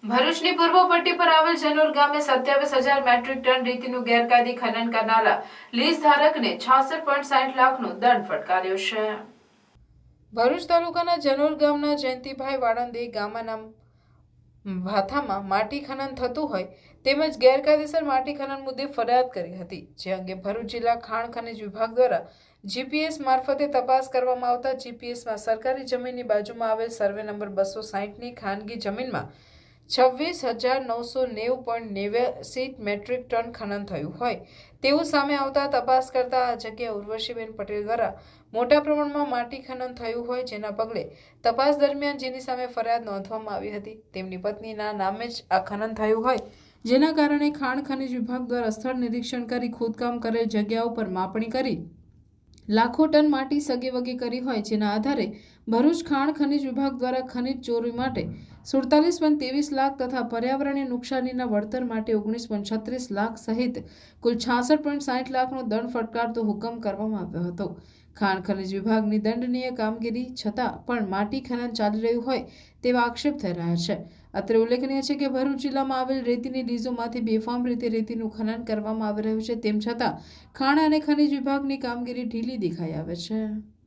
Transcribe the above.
ભરૂચની પૂર્વ પટ્ટી પર આવેલ જનોર ગામે 27,000 મેટ્રિક ટન રેતીનું ગેરકાયદે ખનન કરનારા લીઝ ધારકને 66.60 લાખનો દંડ ફટકાર્યો છે। ભરૂચ તાલુકાના જનોર ગામના જયંતિભાઈ વાળંદે ગામના ભાથામાં માટી ખનન થતું હોય તેમજ ગેરકાયદેસર માટી ખનન મુદ્દે ફરિયાદ કરી હતી, જે અંગે ભરૂચ જિલ્લા ખાણ ખનિજ વિભાગ દ્વારા જીપીએસ મારફતે તપાસ કરવામાં આવતા જીપીએસમાં સરકારી જમીનની બાજુમાં આવેલ સર્વે નંબર 260ની ખાનગી જમીનમાં 26,990.89 મેટ્રિક ટન ખનન થયું હોય તેવું સામે આવતા તપાસ કરતા આ જગ્યાએ ઉર્વશીબેન પટેલ દ્વારા મોટા પ્રમાણમાં માટી ખનન થયું હોય, જેના પગલે તપાસ દરમિયાન જેની સામે ફરિયાદ નોંધવામાં આવી હતી તેમની પત્નીના નામે જ આ ખનન થયું હોય, જેના કારણે ખાણ ખનિજ વિભાગ દ્વારા સ્થળ નિરીક્ષણ કરી ખોદકામ કરેલ જગ્યા ઉપર માપણી કરી લાખો ટન માટી સગેવગે કરી હોય, જેના આધારે ભરૂચ ખાણ ખનિજ વિભાગ દ્વારા ખનિજ ચોરી માટે 47.23 લાખ તથા પર્યાવરણીય નુકસાનીના વળતર માટે 19.36 લાખ સહિત કુલ 66.60 લાખનો દંડ ફટકારતો હુકમ કરવામાં આવ્યો હતો। ખાણ ખનિજ વિભાગની દંડનીય કામગીરી છતાં પણ માટી ખનન ચાલી રહ્યું હોય તેવા આક્ષેપ થઈ રહ્યા છે। અત્રે ઉલ્લેખનીય છે કે ભરૂચ જિલ્લામાં આવેલ રેતીની લીઝોમાંથી બેફામ રીતે રેતીનું ખનન કરવામાં આવી રહ્યું છે, તેમ છતાં ખાણ અને ખનિજ વિભાગની કામગીરી ઢીલી દેખાઈ આવે છે।